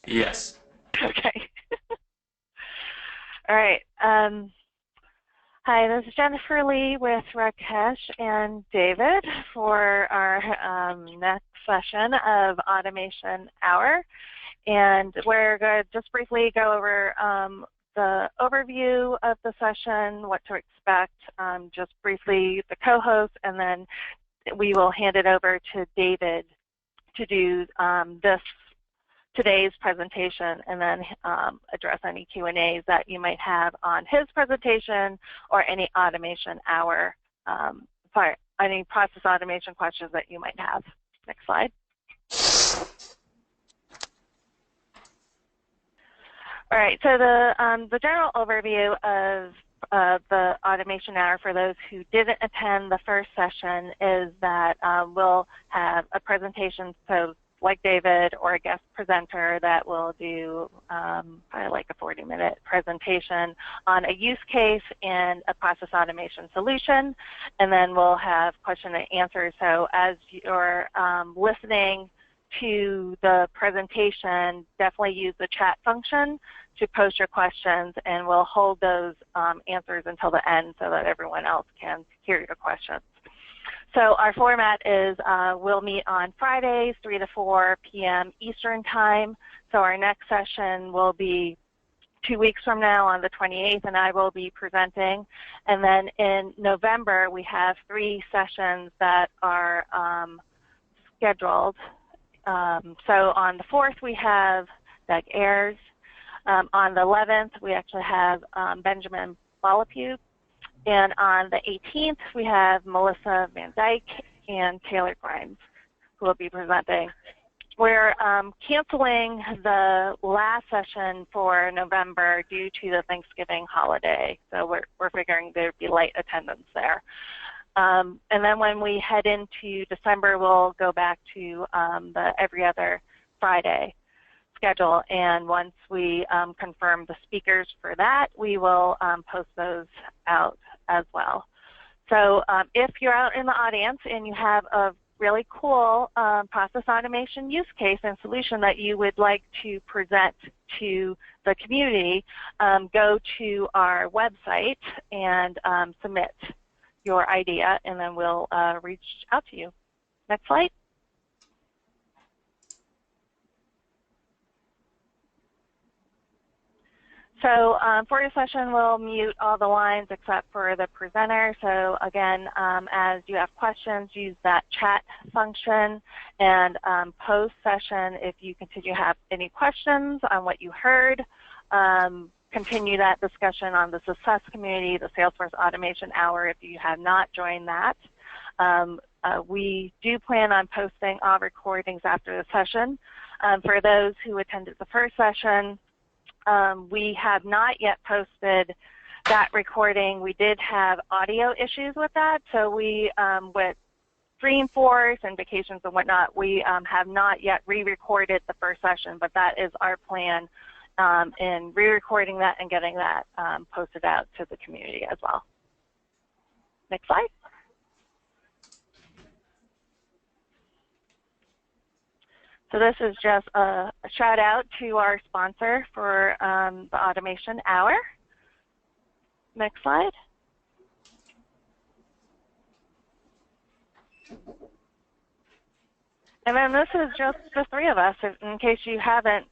Yes. Okay. All right. Hi, this is Jennifer Lee with Rakesh and David for our next session of Automation Hour. And we're going to just briefly go over the overview of the session, what to expect, just briefly the co-host, and then we will hand it over to David to do today's presentation, and then address any Q&As that you might have on his presentation or any automation hour, any process automation questions that you might have. Next slide. All right, so the general overview of the automation hour for those who didn't attend the first session is that we'll have a presentation, so like David or a guest presenter that will do probably like a 40-minute presentation on a use case and a process automation solution, and then we'll have question and answers. So as you're listening to the presentation, definitely use the chat function to post your questions, and we'll hold those answers until the end so that everyone else can hear your questions. So our format is we'll meet on Fridays, 3 to 4 p.m. Eastern Time. So our next session will be 2 weeks from now on the 28th, and I will be presenting. And then in November, we have 3 sessions that are scheduled. So on the 4th, we have Doug Ayers. On the 11th, we actually have Benjamin Balapu. And on the 18th, we have Melissa Van Dyke and Taylor Grimes, who will be presenting. We're canceling the last session for November due to the Thanksgiving holiday. So we're figuring there'd be light attendance there. And then when we head into December, we'll go back to the every other Friday schedule. And once we confirm the speakers for that, we will post those out as well. So if you're out in the audience and you have a really cool process automation use case and solution that you would like to present to the community, go to our website and submit your idea, and then we'll reach out to you. Next slide. So for your session, we'll mute all the lines except for the presenter. So again, as you have questions, use that chat function, and post-session, if you continue to have any questions on what you heard, continue that discussion on the success community, the Salesforce Automation Hour, if you have not joined that. We do plan on posting all recordings after the session. For those who attended the first session, we have not yet posted that recording. We did have audio issues with that, so we, with Dreamforce and vacations and whatnot, we have not yet re-recorded the first session, but that is our plan in re-recording that and getting that posted out to the community as well. Next slide. So this is just a shout out to our sponsor for the Automation Hour. Next slide. And then this is just the 3 of us, in case you haven't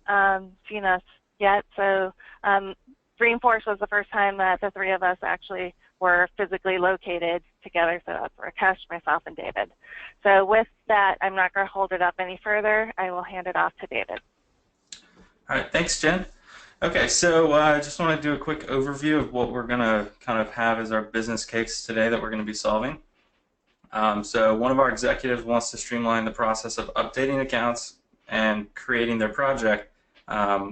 seen us yet. So Dreamforce was the first time that the 3 of us actually were physically located together. So that's Rakesh, myself, and David. So with that, I'm not going to hold it up any further. I will hand it off to David. All right, thanks, Jen. Okay, so I just want to do a quick overview of what we're going to kind of have as our business case today that we're going to be solving. So one of our executives wants to streamline the process of updating accounts and creating their project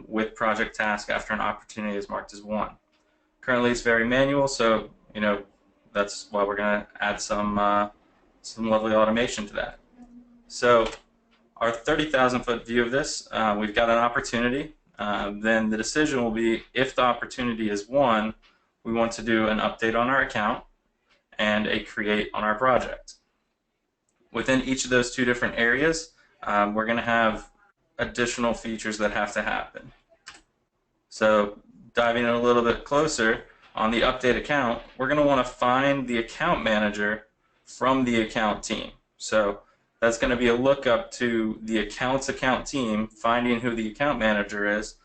with project task after an opportunity is marked as won. Currently, it's very manual, so that's why we're going to add some lovely automation to that. So our 30,000-foot view of this, we've got an opportunity. Then the decision will be, if the opportunity is won, we want to do an update on our account and a create on our project. Within each of those 2 different areas, we're going to have additional features that have to happen. So diving in a little bit closer, on the update account, we're going to want to find the account manager from the account team. So that's going to be a lookup to the account team, finding who the account manager is,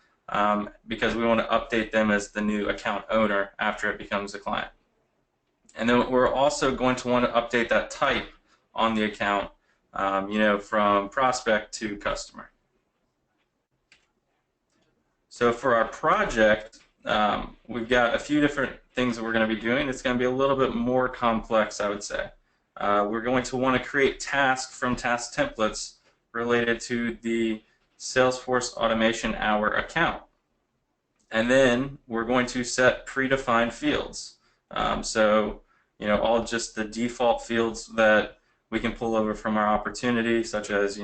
because we want to update them as the new account owner after it becomes a client. And then we're also going to want to update that type on the account, from prospect to customer. So for our project, we've got a few different things that we're going to be doing. It's going to be a little bit more complex, I would say. We're going to want to create tasks from task templates related to the Salesforce Automation Hour account. And then we're going to set predefined fields. All just the default fields that we can pull over from our opportunity, such as,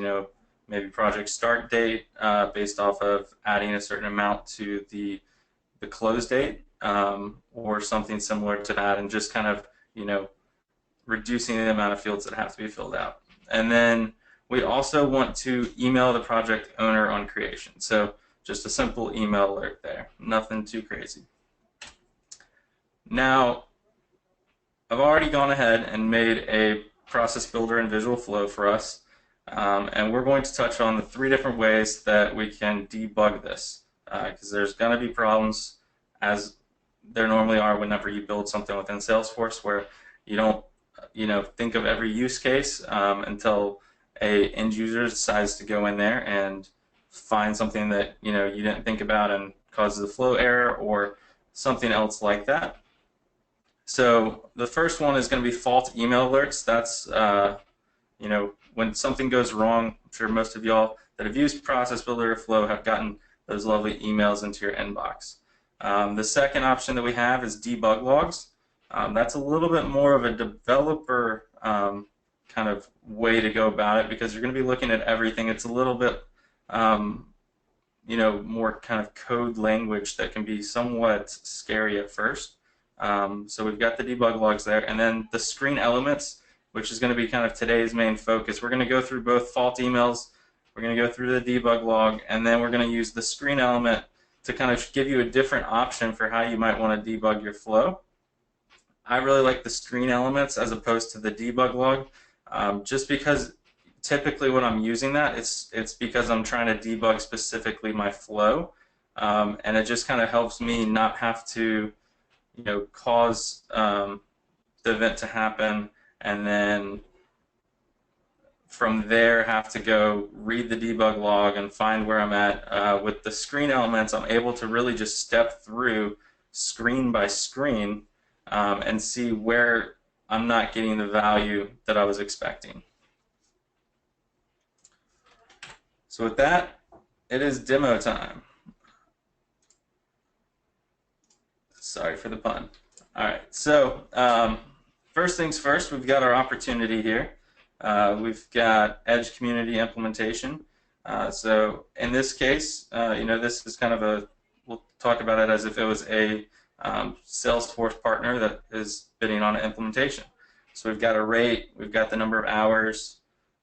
maybe project start date based off of adding a certain amount to the close date, or something similar to that, and just kind of, reducing the amount of fields that have to be filled out. And then we also want to email the project owner on creation. So just a simple email alert there, nothing too crazy. Now, I've already gone ahead and made a process builder and visual flow for us, and we're going to touch on the 3 different ways that we can debug this, because there's going to be problems, as there normally are whenever you build something within Salesforce, where you don't think of every use case until a end user decides to go in there and find something that you didn't think about and causes a flow error or something else like that. So the first one is going to be fault email alerts. That's when something goes wrong. I'm sure most of y'all that have used Process Builder or Flow have gotten those lovely emails into your inbox. The second option that we have is debug logs. That's a little bit more of a developer kind of way to go about it, because you're going to be looking at everything. It's a little bit more kind of code language that can be somewhat scary at first. So we've got the debug logs there, and then the screen elements, which is going to be kind of today's main focus. We're going to go through both fault emails, we're going to go through the debug log, and then we're going to use the screen element to kind of give you a different option for how you might want to debug your flow. I really like the screen elements as opposed to the debug log, just because typically when I'm using that, it's because I'm trying to debug specifically my flow, and it just kind of helps me not have to cause the event to happen and then from there have to go read the debug log and find where I'm at. With the screen elements, I'm able to really just step through screen by screen and see where I'm not getting the value that I was expecting. So with that, it is demo time. Sorry for the pun. All right, so first things first, we've got our opportunity here. We've got Edge Community Implementation. So in this case, this is kind of we'll talk about it as if it was a Salesforce partner that is bidding on an implementation. So we've got a rate, we've got the number of hours,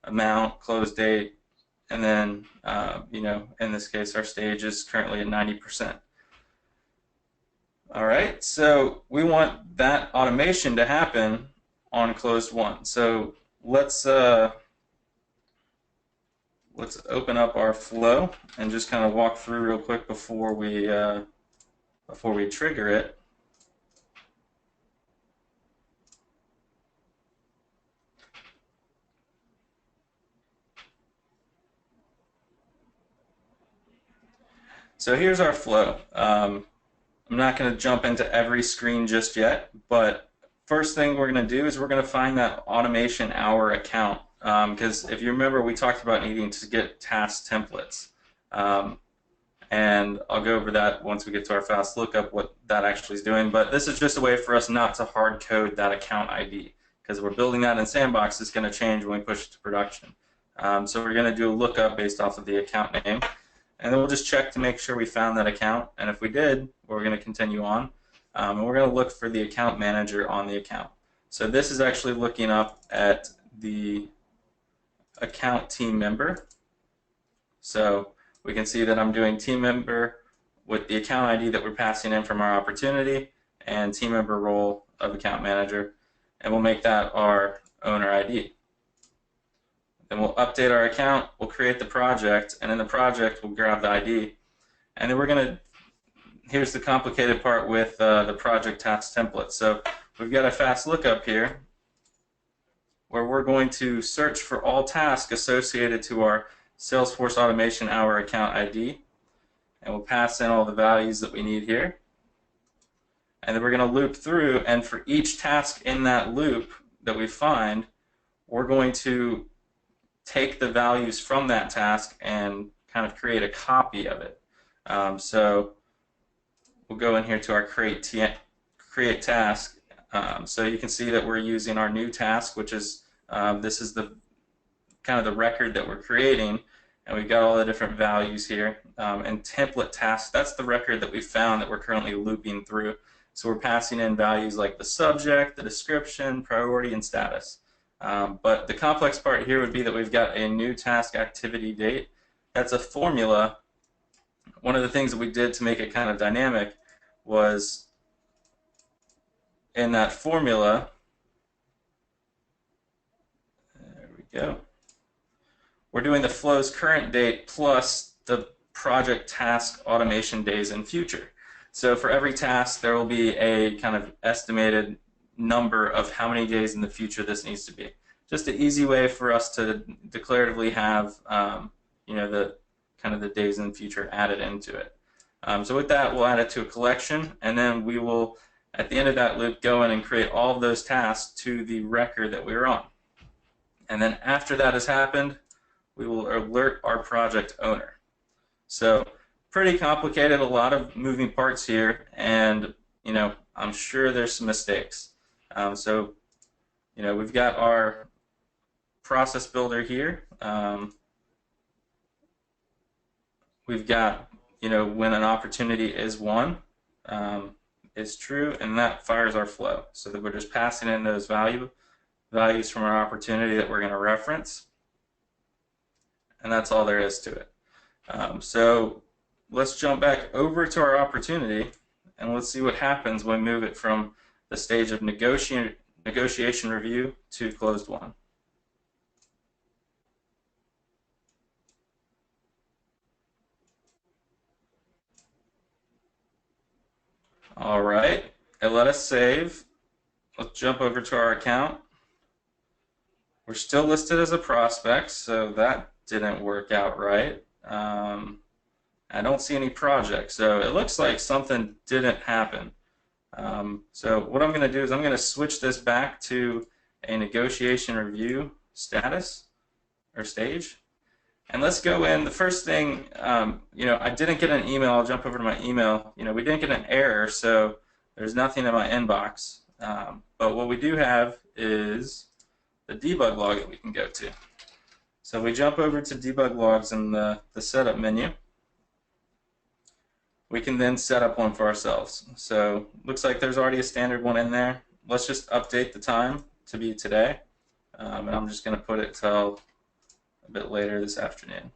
amount, close date, and then, in this case, our stage is currently at 90%. All right, so we want that automation to happen on closed one. So let's open up our flow and just kind of walk through real quick before we trigger it. So here's our flow. I'm not going to jump into every screen just yet, but first thing we're going to do is we're going to find that automation hour account, because if you remember, we talked about needing to get task templates, and I'll go over that once we get to our fast lookup, what that actually is doing. But this is just a way for us not to hard code that account ID, because we're building that in Sandbox. It's going to change when we push it to production. So we're going to do a lookup based off of the account name. And then we'll just check to make sure we found that account. And if we did, we're going to continue on. And we're going to look for the account manager on the account. So this is actually looking up at the account team member. So we can see that I'm doing team member with the account ID that we're passing in from our opportunity and team member role of account manager, and we'll make that our owner ID. Then we'll update our account, we'll create the project, and in the project we'll grab the ID, and then we're going to, here's the complicated part with the project task template. So we've got a fast lookup here where we're going to search for all tasks associated to our Salesforce Automation Hour account ID, and we'll pass in all the values that we need here. And then we're going to loop through, and for each task in that loop that we find, we're going to take the values from that task and kind of create a copy of it. So we'll go in here to our create task. So you can see that we're using our new task, which is this is the kind of the record that we're creating, and we've got all the different values here. And template task, that's the record that we found that we're currently looping through. So we're passing in values like the subject, the description, priority, and status. But the complex part here would be that we've got a new task activity date. That's a formula. One of the things that we did to make it kind of dynamic was in that formula, there we go, we're doing the flow's current date plus the project task automation days in future. So for every task there will be a kind of estimated number of how many days in the future this needs to be. Just an easy way for us to declaratively have the kind of the days in the future added into it. So with that, we'll add it to a collection, and then we will, at the end of that loop, go in and create all of those tasks to the record that we were on. And then after that has happened, we will alert our project owner. So pretty complicated, a lot of moving parts here, and I'm sure there's some mistakes. So we've got our process builder here. We've got when an opportunity is won is true, and that fires our flow. So that we're just passing in those values from our opportunity that we're going to reference, and that's all there is to it. So let's jump back over to our opportunity, and let's see what happens when we move it from the stage of negotiation review to closed one. All right, it let us save. Let's jump over to our account. We're still listed as a prospect, so that didn't work out right. I don't see any projects, so it looks like something didn't happen. So what I'm going to do is I'm going to switch this back to a negotiation review status or stage. And let's go in. The first thing, I didn't get an email. I'll jump over to my email. We didn't get an error, so there's nothing in my inbox. But what we do have is the debug log that we can go to. So we jump over to debug logs in the setup menu. We can then set up one for ourselves. So looks like there's already a standard one in there. Let's just update the time to be today. And I'm just going to put it till a bit later this afternoon.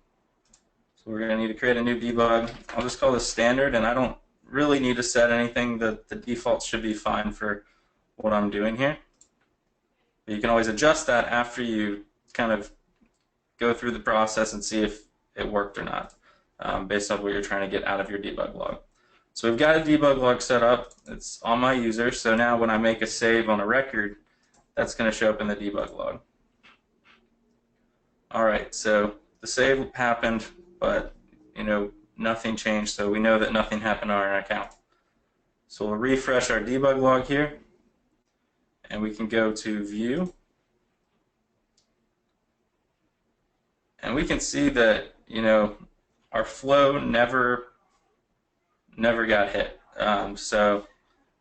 So we're going to need to create a new debug. I'll just call this standard, and I don't really need to set anything. The default should be fine for what I'm doing here. But you can always adjust that after you kind of go through the process and see if it worked or not, based on what you're trying to get out of your debug log. So we've got a debug log set up. It's on my user, so now when I make a save on a record, that's going to show up in the debug log. Alright, so the save happened, but nothing changed, so we know that nothing happened on our account. So we'll refresh our debug log here, and we can go to View, and we can see that our flow never got hit. So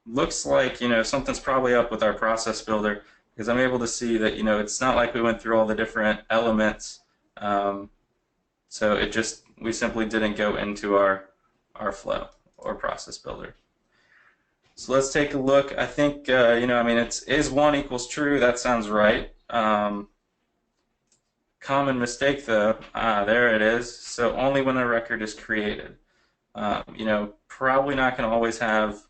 looks like something's probably up with our process builder, because I'm able to see that it's not like we went through all the different elements. So we simply didn't go into our flow or process builder. So let's take a look. I think is 1 equals true. That sounds right. Common mistake though, there it is. So only when a record is created. Probably not going to always have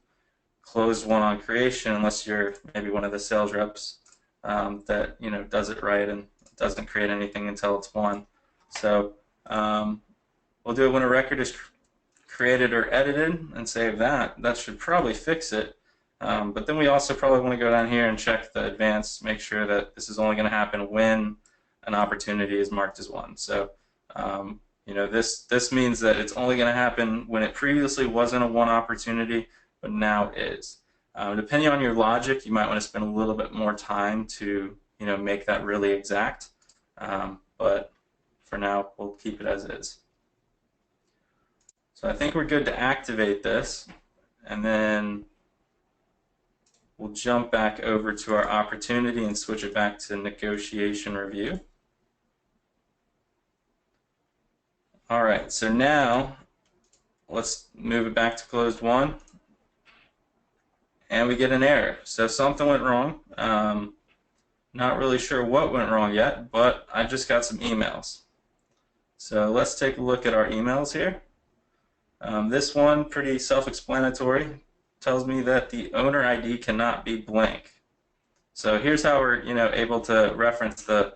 closed one on creation unless you're maybe one of the sales reps that does it right and doesn't create anything until it's won. So we'll do it when a record is created or edited and save that. That should probably fix it. But then we also probably want to go down here and check the advanced, make sure that this is only going to happen when an opportunity is marked as won. So this means that it's only going to happen when it previously wasn't a won opportunity, but now is. Depending on your logic, you might want to spend a little bit more time to make that really exact. But for now, we'll keep it as is. So I think we're good to activate this, and then we'll jump back over to our opportunity and switch it back to negotiation review. All right, so now let's move it back to closed won, and we get an error. So something went wrong. Not really sure what went wrong yet, but I just got some emails. So let's take a look at our emails here. This one, pretty self-explanatory, tells me that the owner ID cannot be blank. So here's how we're able to reference the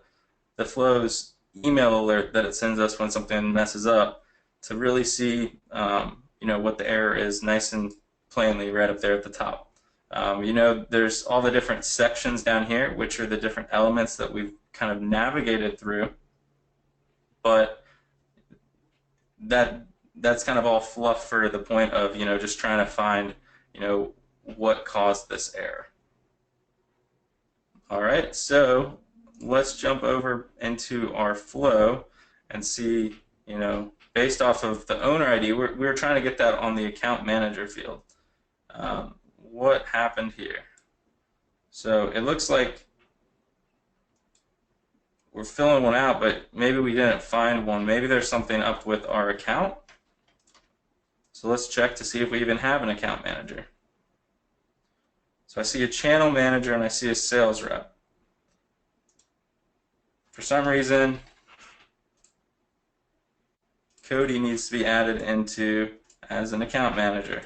Flow's email alert that it sends us when something messes up to really see what the error is nice and plainly right up there at the top. There's all the different sections down here, which are the different elements that we've kind of navigated through, but that's kind of all fluff for the point of just trying to find what caused this error. All right, so let's jump over into our flow and see, based off of the owner ID, we're trying to get that on the account manager field. What happened here? So it looks like we're filling one out, but maybe we didn't find one. Maybe there's something up with our account. So let's check to see if we even have an account manager. So I see a channel manager and I see a sales rep. For some reason, Cody needs to be added into as an account manager.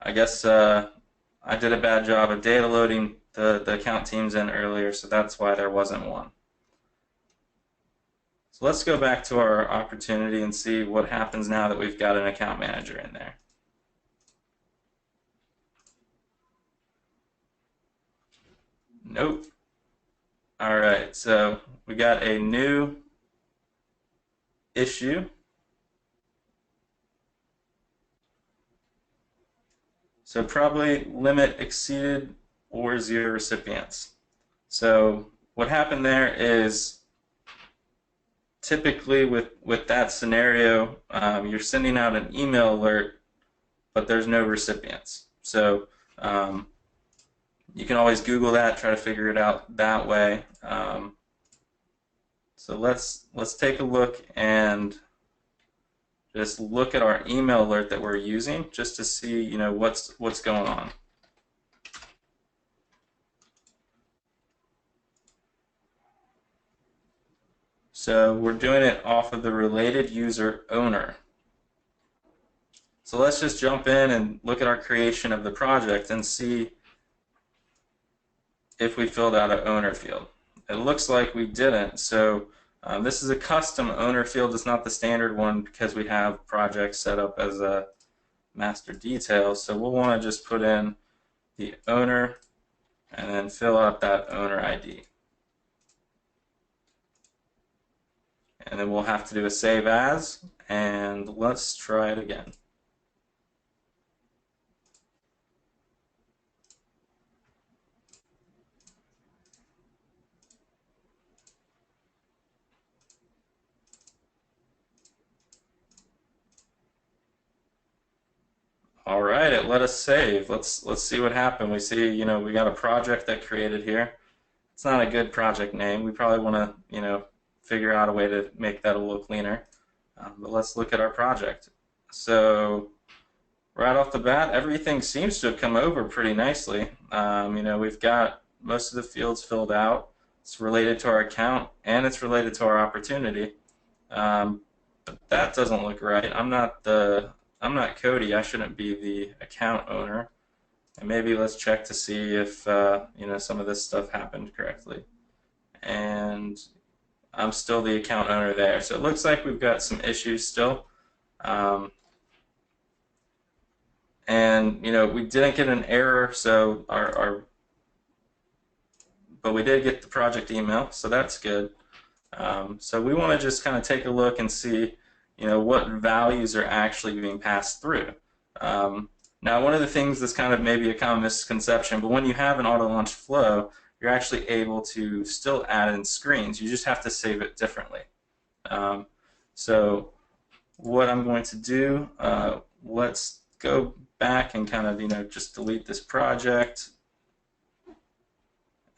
I guess I did a bad job of data loading the account teams in earlier, so that's why there wasn't one. So let's go back to our opportunity and see what happens now that we've got an account manager in there. Nope. All right, so we got a new issue. So probably limit exceeded or 0 recipients. So what happened there is typically with that scenario, you're sending out an email alert, but there's no recipients. So you can always Google that, try to figure it out that way. So let's take a look and just look at our email alert that we're using just to see what's going on. So we're doing it off of the related user owner. So let's just jump in and look at our creation of the project and see if we filled out an owner field. It looks like we didn't, so this is a custom owner field. It's not the standard one because we have projects set up as a master detail, so we'll want to just put in the owner and then fill out that owner ID. And then we'll have to do a save as, and let's try it again. All right, it let us save. Let's see what happened. We see, we got a project that created here. It's not a good project name. We probably want to, figure out a way to make that a little cleaner. But let's look at our project. So right off the bat, everything seems to have come over pretty nicely. We've got most of the fields filled out. It's related to our account and it's related to our opportunity. But that doesn't look right. I'm not Cody. I shouldn't be the account owner. And maybe let's check to see if some of this stuff happened correctly. And I'm still the account owner there. So it looks like we've got some issues still. Um, and we didn't get an error, so but we did get the project email, so that's good. So we want to just kind of take a look and see, what values are actually being passed through. Now, one of the things that's kind of maybe a common misconception, but when you have an auto-launch flow, you're actually able to still add in screens. You just have to save it differently. So what I'm going to do, let's go back and kind of, just delete this project.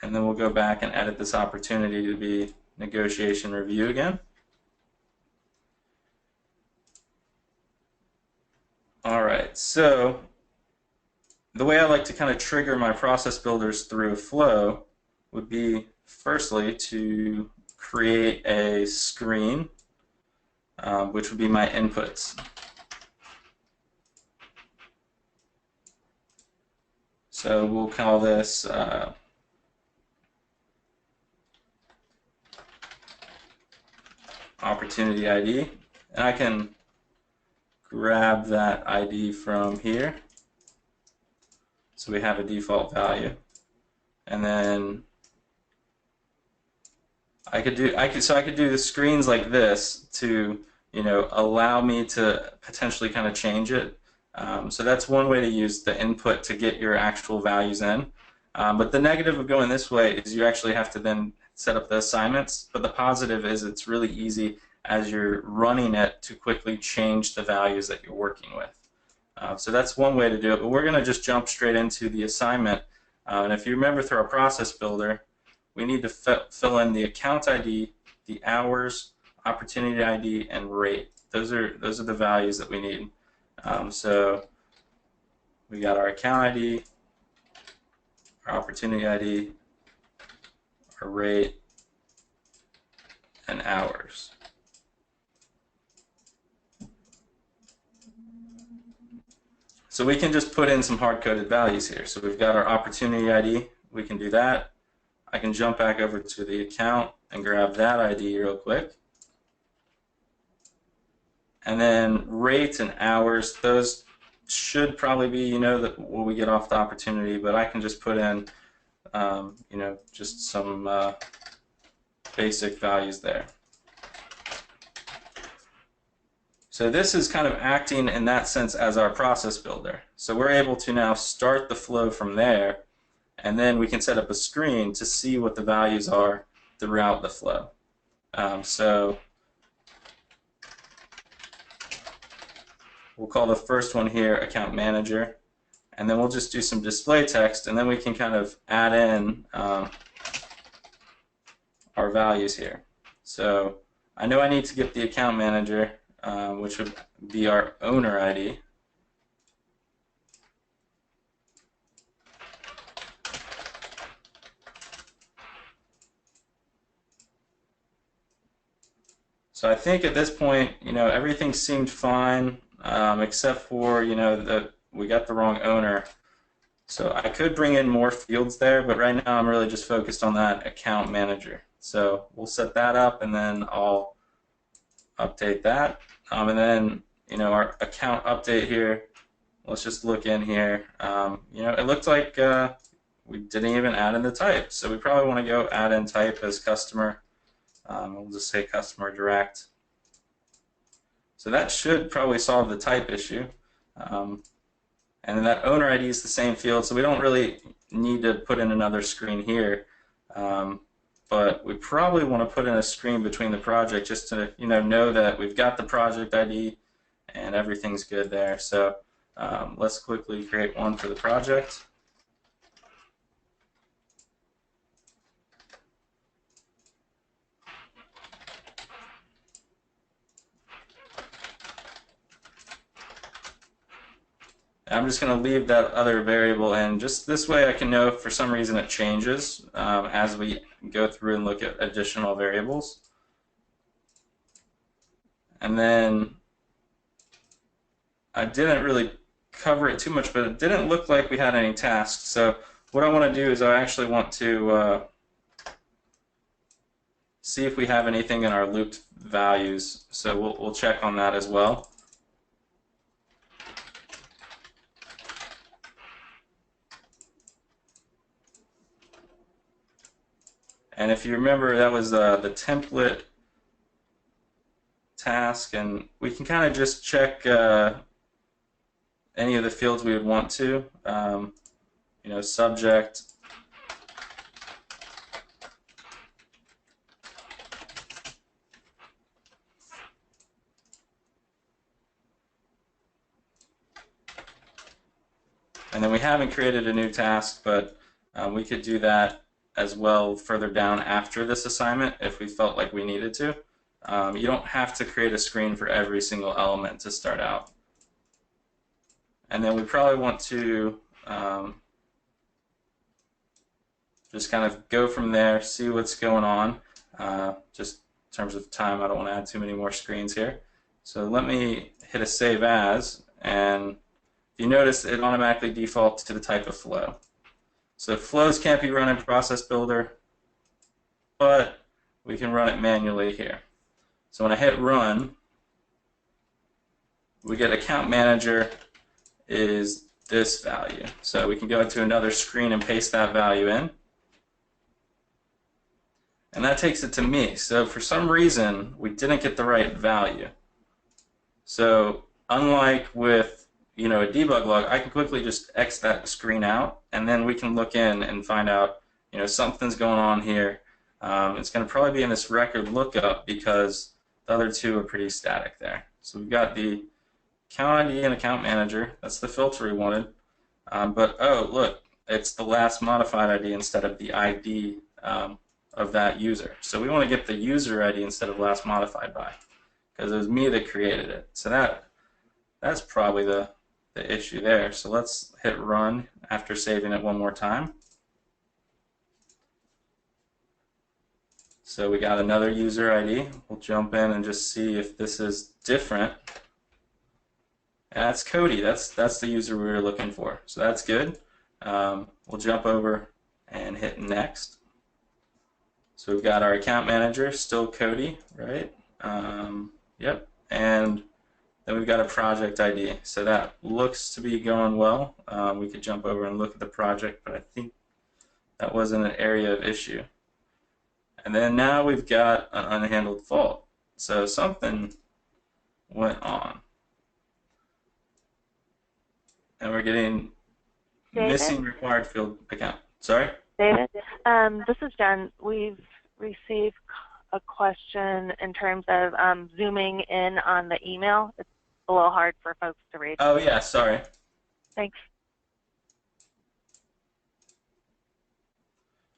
And then we'll go back and edit this opportunity to be negotiation review again. All right, so the way I like to kind of trigger my process builders through a flow would be firstly to create a screen, which would be my inputs. So we'll call this opportunity ID, and I can grab that ID from here. So we have a default value, and then I could do the screens like this to allow me to potentially kind of change it. So that's one way to use the input to get your actual values in. But the negative of going this way is you actually have to then set up the assignments. But the positive is it's really easy as you're running it to quickly change the values that you're working with. So that's one way to do it, but we're going to just jump straight into the assignment. And if you remember through our process builder, we need to fill in the account ID, the hours, opportunity ID, and rate. Those are the values that we need. So we got our account ID, our opportunity ID, our rate, and hours. So we can just put in some hard-coded values here. So we've got our opportunity ID. We can do that. I can jump back over to the account and grab that ID real quick. And then rates and hours, those should probably be, what we get off the opportunity, but I can just put in, just some basic values there. So this is kind of acting in that sense as our process builder. So we're able to now start the flow from there, and then we can set up a screen to see what the values are throughout the flow. So we'll call the first one here account manager, and then we'll just do some display text, and then we can kind of add in our values here. So I know I need to get the account manager, which would be our owner ID. So I think at this point, everything seemed fine, except for, that we got the wrong owner. So I could bring in more fields there, but right now I'm really just focused on that account manager. So we'll set that up, and then I'll update that. And then, our account update here, let's just look in here. It looked like we didn't even add in the type. So we probably want to go add in type as customer. We'll just say customer direct. So that should probably solve the type issue. And then that owner ID is the same field, so we don't really need to put in another screen here. But we probably want to put in a screen between the project just to know that we've got the project ID and everything's good there. So let's quickly create one for the project. I'm just going to leave that other variable in. Just this way I can know if for some reason it changes as we go through and look at additional variables. And then I didn't really cover it too much, but it didn't look like we had any tasks. So what I want to do is I actually want to see if we have anything in our looped values. So we'll check on that as well. And if you remember, that was the template task, and we can kind of just check any of the fields we would want to. You know, subject, and then we haven't created a new task, but we could do that as well further down after this assignment if we felt like we needed to. You don't have to create a screen for every single element to start out. And then we probably want to just kind of go from there, see what's going on. Just in terms of time, I don't want to add too many more screens here. So let me hit a save as, and you notice it automatically defaults to the type of flow. So flows can't be run in Process Builder, but we can run it manually here. So when I hit run, we get account manager is this value. So we can go into another screen and paste that value in. And that takes it to me. So for some reason, we didn't get the right value. So unlike with a debug log, I can quickly just X that screen out, and then we can look in and find out something's going on here. It's going to probably be in this record lookup because the other two are pretty static there. So we've got the account ID and account manager. That's the filter we wanted. But oh, look, it's the last modified ID instead of the ID of that user. So we want to get the user ID instead of last modified by, because it was me that created it. So that's probably the issue there. So let's hit run after saving it one more time. So we got another user ID. We'll jump in and just see if this is different. And that's Cody. That's the user we were looking for. So that's good. We'll jump over and hit next. So we've got our account manager, still Cody, right? Yep. And then we've got a project ID. So that looks to be going well. We could jump over and look at the project, but I think that wasn't an area of issue. And then now we've got an unhandled fault. So something went on. And we're getting David? missing required field account. Sorry? David, this is Jen. We've received a question in terms of zooming in on the email. It's a little hard for folks to read. Oh, yeah, sorry. Thanks.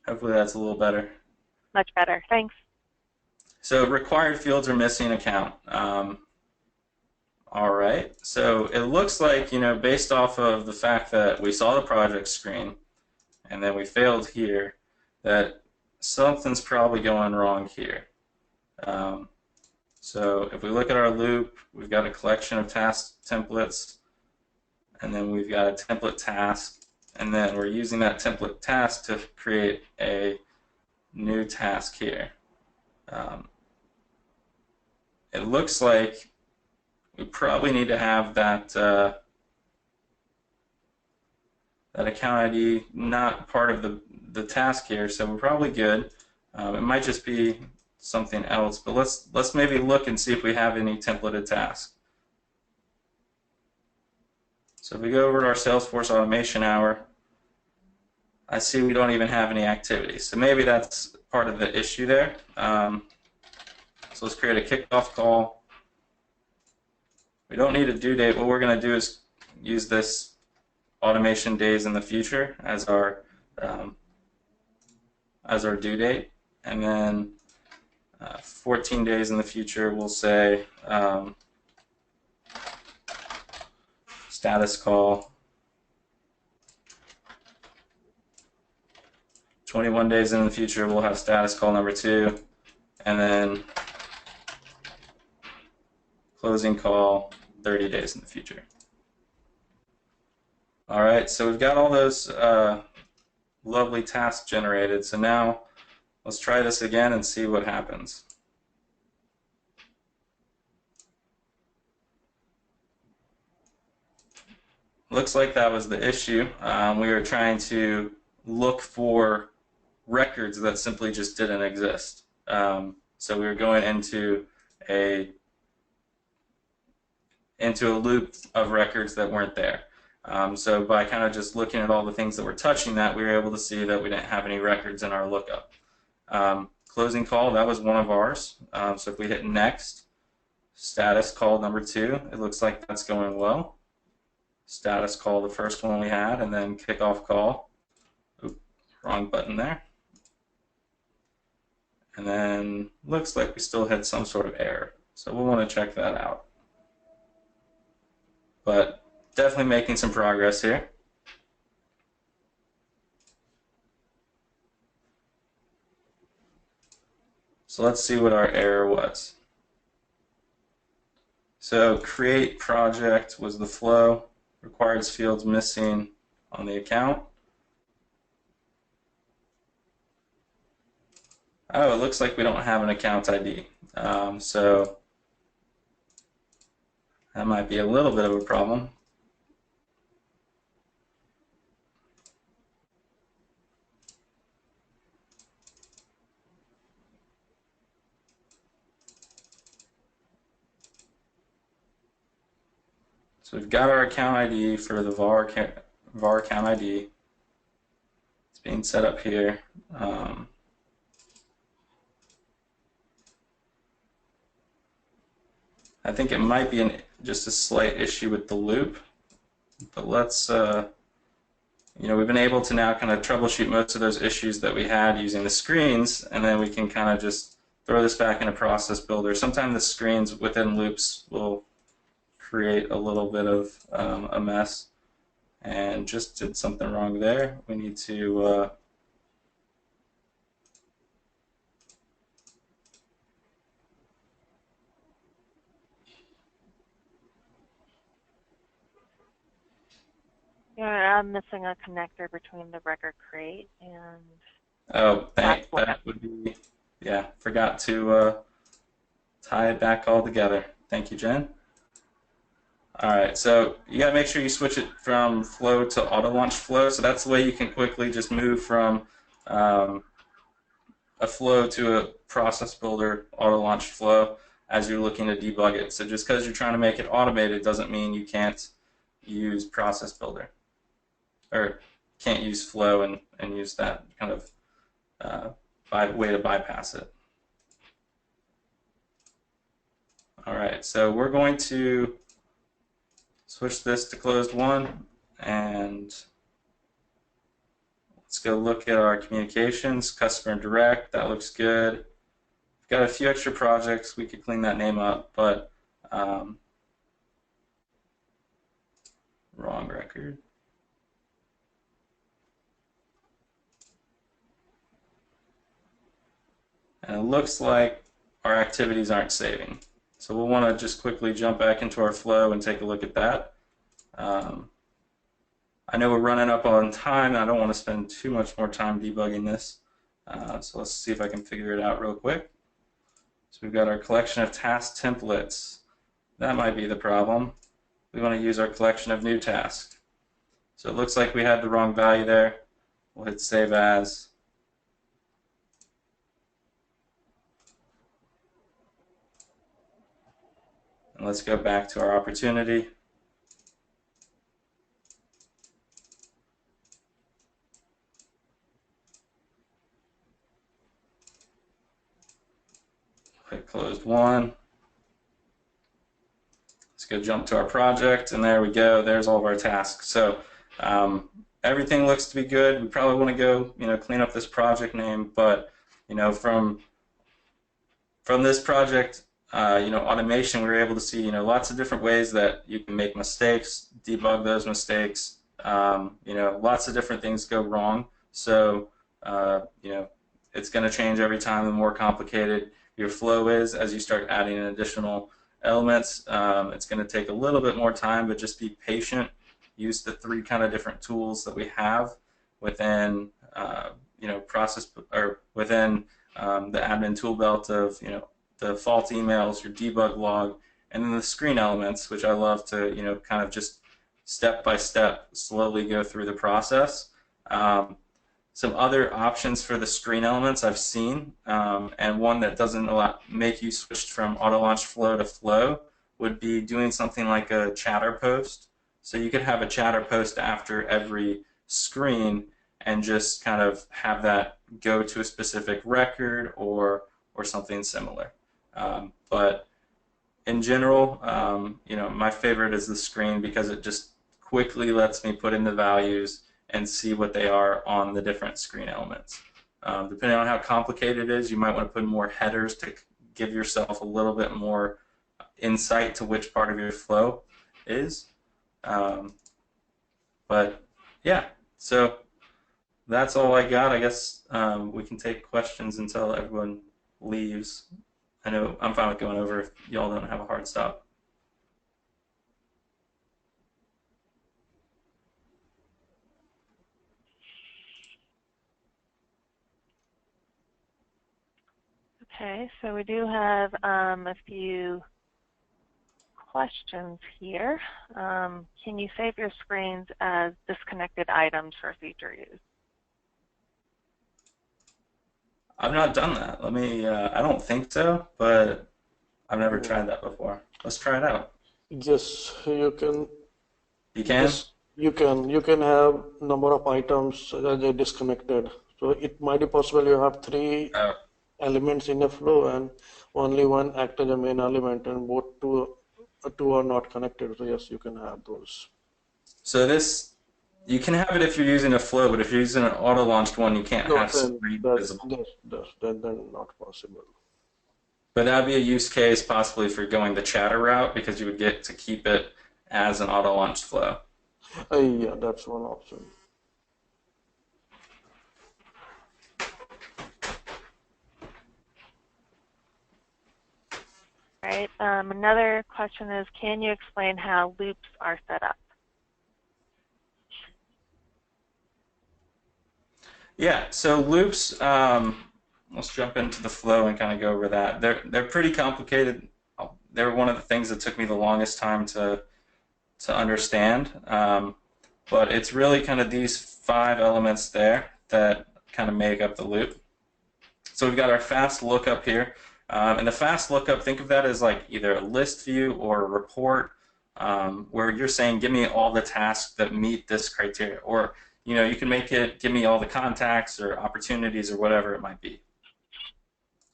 Hopefully that's a little better. Much better. Thanks. So required fields are missing account. All right. So it looks like, based off of the fact that we saw the project screen and then we failed here, that something's probably going wrong here. So if we look at our loop, we've got a collection of task templates, and then we've got a template task, and then we're using that template task to create a new task here. It looks like we probably need to have that that account ID not part of the task here, so we're probably good. It might just be something else, but let's maybe look and see if we have any templated tasks. So if we go over to our Salesforce Automation Hour, I see we don't even have any activities. So maybe that's part of the issue there. So let's create a kickoff call. We don't need a due date. What we're going to do is use this automation days in the future as our due date, and then 14 days in the future we'll say status call 21 days in the future, we'll have status call number 2, and then closing call 30 days in the future. All right, so we've got all those lovely tasks generated. So now let's try this again and see what happens. Looks like that was the issue. We were trying to look for records that simply just didn't exist. So we were going into a loop of records that weren't there. So by kind of just looking at all the things that were touching that, we were able to see that we didn't have any records in our lookup. Closing call, that was one of ours. So if we hit next, status call number 2, it looks like that's going well. Status call, the first one we had, and then kickoff call. Oops, wrong button there. And then looks like we still had some sort of error. So we'll want to check that out. But definitely making some progress here. So let's see what our error was. So create project was the flow. Required fields missing on the account. Oh, it looks like we don't have an account ID. So that might be a little bit of a problem. So we've got our account ID for the var account ID. It's being set up here. I think it might be just a slight issue with the loop, but let's, we've been able to now kind of troubleshoot most of those issues that we had using the screens, and then we can kind of just throw this back in a process builder. Sometimes the screens within loops will create a little bit of a mess, and just did something wrong there. We need to I'm missing a connector between the record create and that would be, yeah, forgot to tie it back all together. Thank you, Jen. Alright, so you got to make sure you switch it from flow to auto launch flow. So that's the way you can quickly just move from a flow to a process builder auto launch flow as you're looking to debug it. So just because you're trying to make it automated doesn't mean you can't use process builder, or can't use flow and use that kind of way to bypass it. Alright, so we're going to switch this to closed one, and let's go look at our communications, customer and direct. That looks good. We've got a few extra projects. We could clean that name up, but wrong record. And it looks like our activities aren't saving. So we'll want to just quickly jump back into our flow and take a look at that. I know we're running up on time, and I don't want to spend too much more time debugging this. So let's see if I can figure it out real quick. So we've got our collection of task templates. That might be the problem. We want to use our collection of new tasks. So it looks like we had the wrong value there. We'll hit save as. And let's go back to our opportunity. Click closed one. Let's go jump to our project, and there we go. There's all of our tasks. So everything looks to be good. We probably want to go, clean up this project name, but from this project, automation, we were able to see, lots of different ways that you can make mistakes, debug those mistakes. Lots of different things go wrong. So You know, it's going to change every time. The more complicated your flow is, as you start adding in additional elements, it's going to take a little bit more time, but just be patient. Use the three kind of different tools that we have within, you know, process or within the admin tool belt of, you know, the fault emails, your debug log, and then the screen elements, which I love to, you know, kind of just step by step slowly go through the process. Some other options for the screen elements I've seen, and one that doesn't make you switch from auto launch flow to flow would be doing something like a chatter post. So you could have a chatter post after every screen and just kind of have that go to a specific record or something similar. But in general, you know, my favorite is the screen because it just quickly lets me put in the values and see what they are on the different screen elements. Depending on how complicated it is, you might want to put more headers to give yourself a little bit more insight to which part of your flow is. But yeah, so that's all I got. I guess we can take questions until everyone leaves. I know I'm fine with going over if y'all don't have a hard stop. Okay, so we do have a few questions here. Can you save your screens as disconnected items for future use? I've not done that. Let me, I don't think so, but I've never Mm. tried that before. Let's try it out. Yes, you can. You can? You can have number of items that are disconnected. So it might be possible you have three Oh, elements in a flow and only one act as a main element, and both two are not connected. So yes, you can have those. so this, you can have it if you're using a flow, but if you're using an auto-launched one, you can't No, have then screen that's visible. then not possible. But that'd be a use case possibly for going the chatter route because you would get to keep it as an auto-launched flow. Yeah, that's one option. Right. Another question is, can you explain how loops are set up? Yeah, so loops, let's jump into the flow and kind of go over that. They're pretty complicated. They're one of the things that took me the longest time to understand. But it's really kind of these five elements there that kind of make up the loop. So we've got our fast lookup here. And the fast lookup, think of that as like either a list view or a report where you're saying, give me all the tasks that meet this criteria. Or, you know, you can make it, give me all the contacts or opportunities or whatever it might be.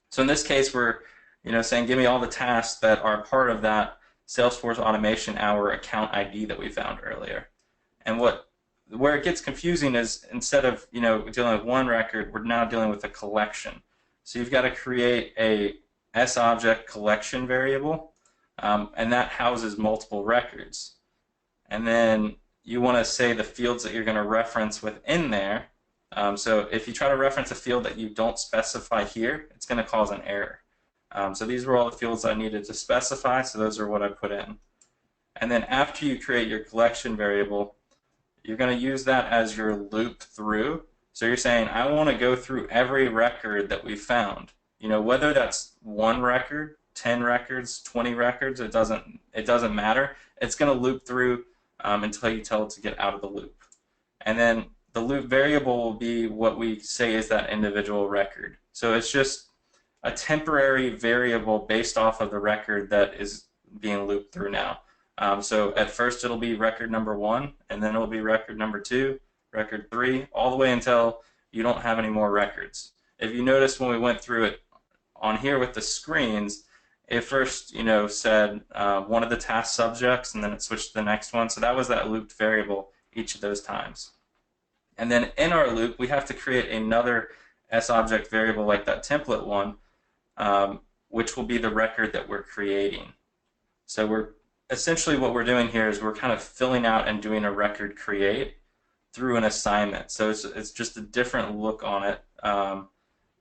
So in this case, we're, you know, saying, give me all the tasks that are part of that Salesforce Automation Hour account ID that we found earlier. And where it gets confusing is instead of, you know, dealing with one record, we're now dealing with a collection. So you've got to create a S-object collection variable, and that houses multiple records. And then you want to say the fields that you're going to reference within there. So if you try to reference a field that you don't specify here, it's going to cause an error. So these were all the fields I needed to specify, so those are what I put in. And then after you create your collection variable, you're going to use that as your loop through. So you're saying, I want to go through every record that we found. You know, whether that's one record, 10 records, 20 records, it doesn't matter. It's going to loop through until you tell it to get out of the loop. And then the loop variable will be what we say is that individual record. So it's just a temporary variable based off of the record that is being looped through now. So at first it'll be record number 1, and then it'll be record number 2, record 3, all the way until you don't have any more records. If you notice when we went through it on here with the screens, it first, you know, said one of the task subjects, and then it switched to the next one. So that was that looped variable each of those times. And then in our loop, we have to create another S-object variable like that template one, which will be the record that we're creating. So essentially what we're doing here is we're kind of filling out and doing a record create through an assignment. So it's just a different look on it.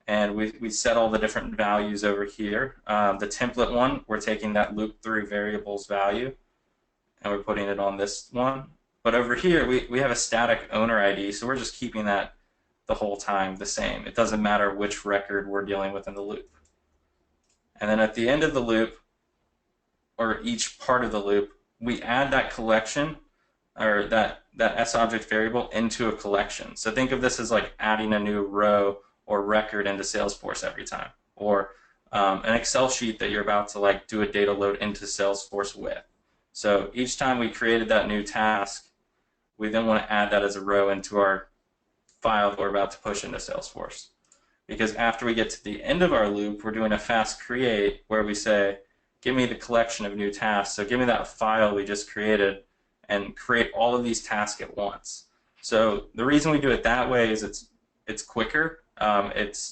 And we set all the different values over here. The template one, we're taking that loop through variables value, and we're putting it on this one. But over here, we have a static owner ID, so we're just keeping that the whole time the same. It doesn't matter which record we're dealing with in the loop. And then at the end of the loop, or each part of the loop, we add that collection, or that S-object variable into a collection. So think of this as like adding a new row or record into Salesforce every time, or an Excel sheet that you're about to like do a data load into Salesforce with. So each time we created that new task, we then want to add that as a row into our file that we're about to push into Salesforce. Because after we get to the end of our loop, we're doing a fast create where we say, give me the collection of new tasks. So give me that file we just created and create all of these tasks at once. So the reason we do it that way is it's quicker.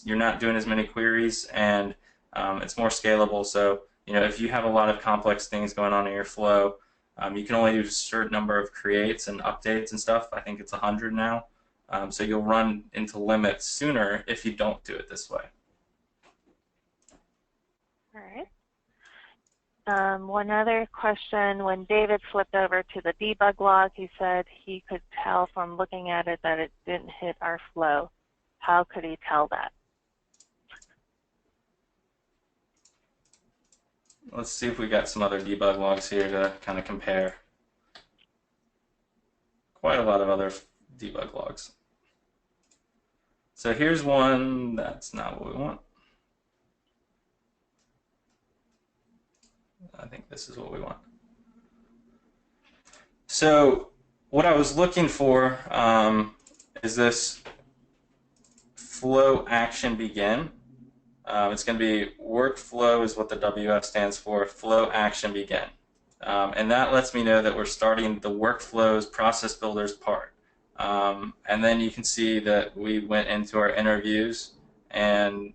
You're not doing as many queries, and it's more scalable. So if you have a lot of complex things going on in your flow, you can only do a certain number of creates and updates and stuff. I think it's 100 now. So you'll run into limits sooner if you don't do it this way. All right. One other question, when David flipped over to the debug log, he said he could tell from looking at it that it didn't hit our flow. How could he tell that? Let's see if we got some other debug logs here to kind of compare. Quite a lot of other debug logs. So here's one that's not what we want. I think this is what we want. So what I was looking for is this flow action begin. It's going to be workflow is what the WF stands for, flow action begin. And that lets me know that we're starting the workflows process builders part. And then you can see that we went into our interviews and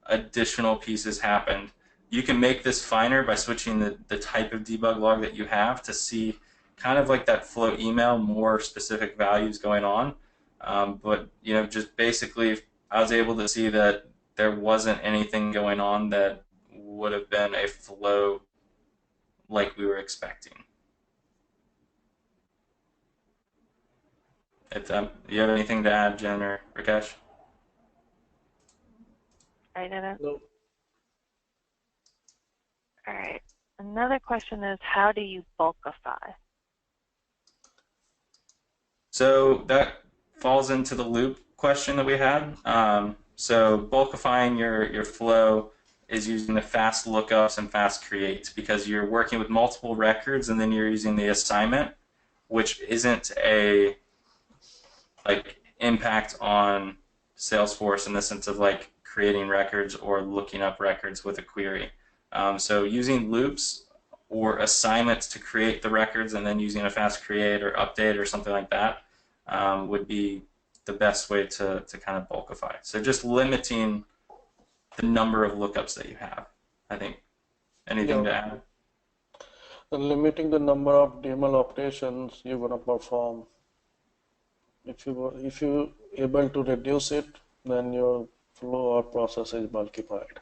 additional pieces happened. You can make this finer by switching the type of debug log that you have to see kind of like that flow email, more specific values going on. But just basically I was able to see that there wasn't anything going on that would have been a flow like we were expecting. Do you have anything to add, Jen or Rakesh? I didn't. No. All right. Another question is, how do you bulkify? So that falls into the loop question that we had. So bulkifying your flow is using the fast lookups and fast creates, because you're working with multiple records and then you're using the assignment, which isn't a impact on Salesforce in the sense of like creating records or looking up records with a query. So using loops or assignments to create the records and then using a fast create or update or something like that would be the best way to kind of bulkify. So just limiting the number of lookups that you have, I think. Anything to add? And limiting the number of DML operations you're going to perform. If you able to reduce it, then your flow or process is bulkified.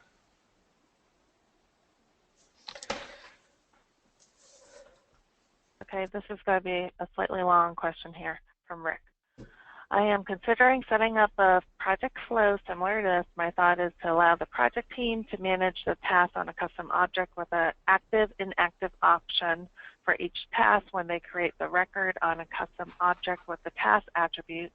Okay, this is going to be a slightly long question here from Rick. I am considering setting up a project flow similar to this. My thought is to allow the project team to manage the task on a custom object with an active, inactive option for each task when they create the record on a custom object with the task attribute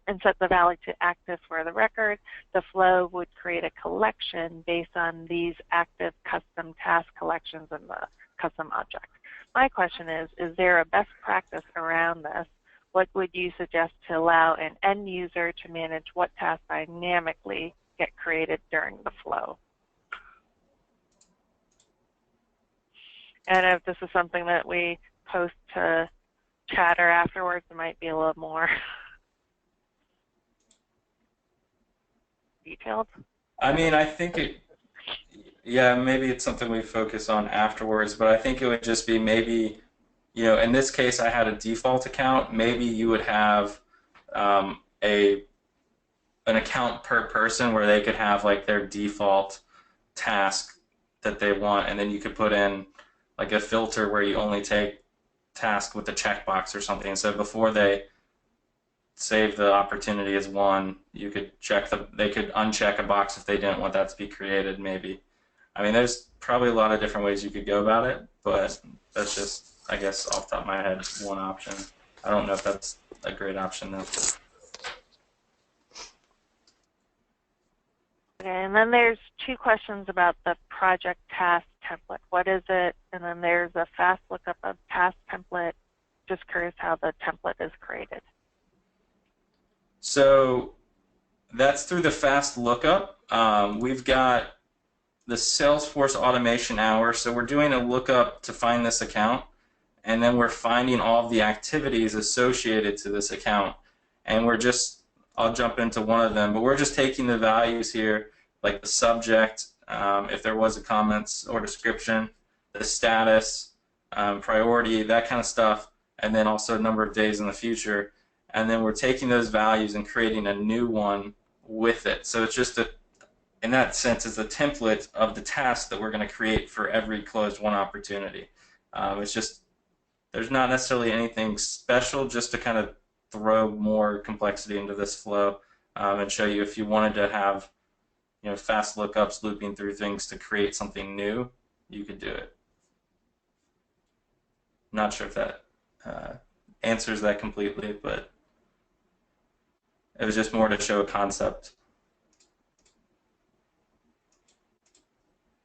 and set the value to active for the record. The flow would create a collection based on these active custom task collections in the custom object. My question is there a best practice around this? What would you suggest to allow an end user to manage what tasks dynamically get created during the flow? And if this is something that we post to Chatter afterwards, it might be a little more detailed. I mean, I think maybe it's something we focus on afterwards, but I think it would just be maybe, in this case I had a default account. Maybe you would have an account per person where they could have like their default task that they want, and then you could put in like a filter where you only take task with a checkbox or something. So before they save the opportunity as one, you could they could uncheck a box if they didn't want that to be created, maybe. I mean, there's probably a lot of different ways you could go about it, but that's just, I guess, off the top of my head, one option. I don't know if that's a great option, though. Okay, and then there's two questions about the project task template. What is it? And then there's a fast lookup of task template. Just curious how the template is created. So that's through the fast lookup. We've got the Salesforce Automation Hour. So we're doing a lookup to find this account, and then we're finding all of the activities associated to this account. And I'll jump into one of them, but we're just taking the values here, like the subject, if there was a comments or description, the status, priority, that kind of stuff, and then also number of days in the future. And then we're taking those values and creating a new one with it. So it's just in that sense, it's a template of the task that we're going to create for every closed won opportunity. It's just, there's not necessarily anything special, just to kind of throw more complexity into this flow, and show you if you wanted to have, fast lookups looping through things to create something new, you could do it. Not sure if that answers that completely, but it was just more to show a concept.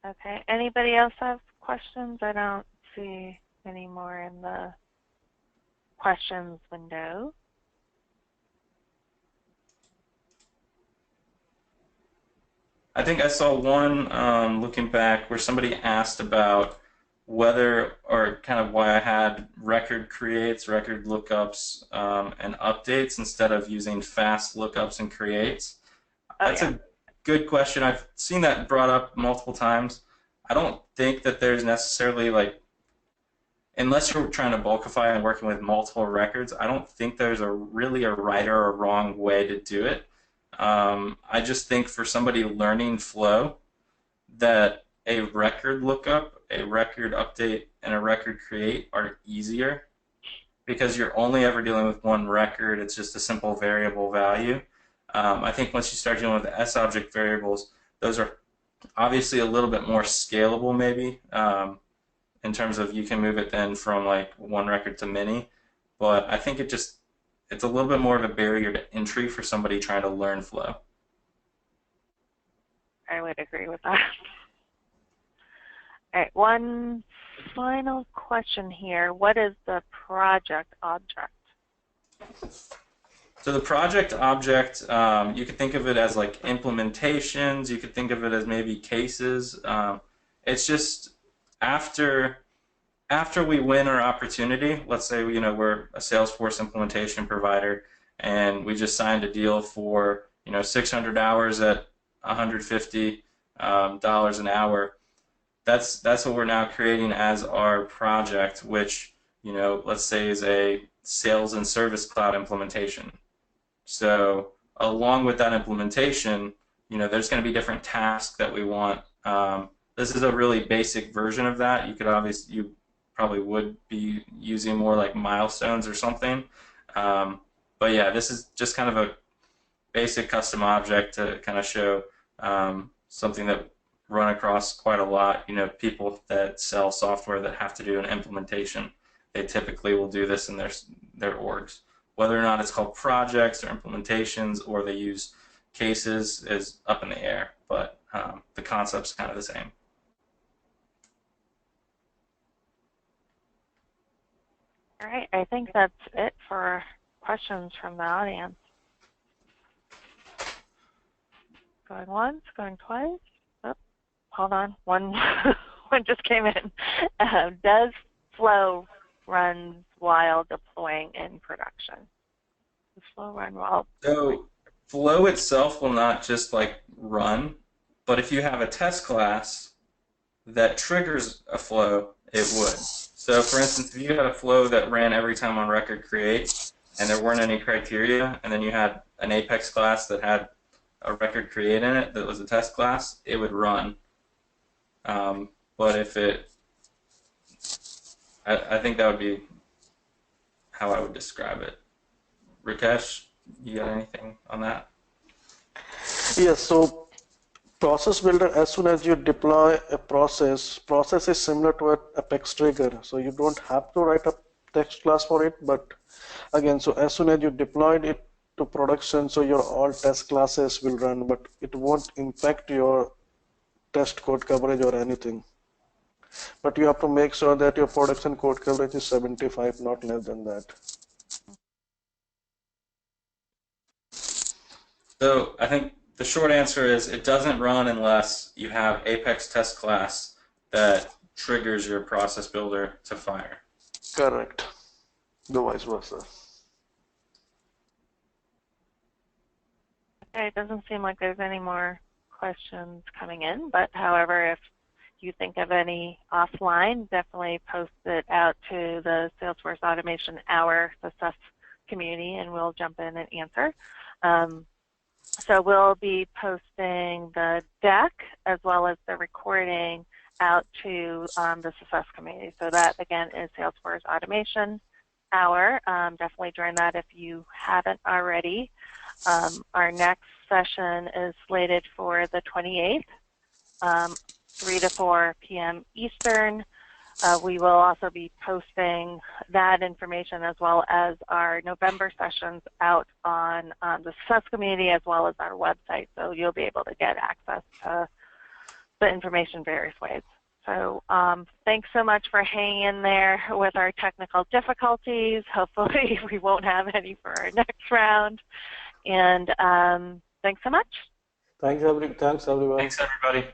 Okay. Anybody else have questions? I don't see any more in the questions window. I think I saw one looking back where somebody asked about whether, or kind of why I had record creates, record lookups, and updates instead of using fast lookups and creates. That's a good question. I've seen that brought up multiple times. I don't think that there's necessarily, like, unless you're trying to bulkify and working with multiple records, I don't think there's really a right or a wrong way to do it. I just think for somebody learning flow, that a record lookup, a record update, and a record create are easier because you're only ever dealing with one record. It's just a simple variable value. I think once you start dealing with the S-object variables, those are obviously a little bit more scalable, maybe, in terms of you can move it then from like one record to many. But I think it's a little bit more of a barrier to entry for somebody trying to learn flow. I would agree with that. All right, one final question here. What is the project object? So the project object, you could think of it as like implementations. You could think of it as maybe cases. It's just after we win our opportunity. Let's say we're a Salesforce implementation provider, and we just signed a deal for 600 hours at $150 an hour. That's what we're now creating as our project, which let's say is a Sales and Service Cloud implementation. So along with that implementation, there's going to be different tasks that we want. This is a really basic version of that. You probably would be using more like milestones or something. But yeah, this is just kind of a basic custom object to kind of show something that run across quite a lot. People that sell software that have to do an implementation, they typically will do this in their orgs. Whether or not it's called projects or implementations or they use cases is up in the air, but the concept's kind of the same. All right, I think that's it for questions from the audience. Going once, going twice. Oh, hold on, one just came in. Does flow run while deploying in production? Does flow run while? So flow itself will not just like run, but if you have a test class that triggers a flow, it would. So for instance, if you had a flow that ran every time on record create, and there weren't any criteria, and then you had an Apex class that had a record create in it that was a test class, it would run. But if it, I think that would be how I would describe it. Rakesh, you got anything on that? Yes, so process builder, as soon as you deploy a process is similar to an Apex trigger. So you don't have to write a text class for it, but again, so as soon as you deployed it to production, so your all test classes will run, but it won't impact your test code coverage or anything. But you have to make sure that your production code coverage is 75, not less than that. So I think the short answer is it doesn't run unless you have Apex test class that triggers your process builder to fire. Correct. The vice versa. Okay, it doesn't seem like there's any more questions coming in, but however, if you think of any offline, definitely post it out to the Salesforce Automation Hour success community, and we'll jump in and answer. So we'll be posting the deck as well as the recording out to the success community. So that, again, is Salesforce Automation Hour. Definitely join that if you haven't already. Our next session is slated for the 28th, 3 to 4 p.m. Eastern. We will also be posting that information as well as our November sessions out on the success community as well as our website. So you'll be able to get access to the information various ways. So thanks so much for hanging in there with our technical difficulties. Hopefully we won't have any for our next round. And thanks so much. Thanks, everyone. Thanks, everybody.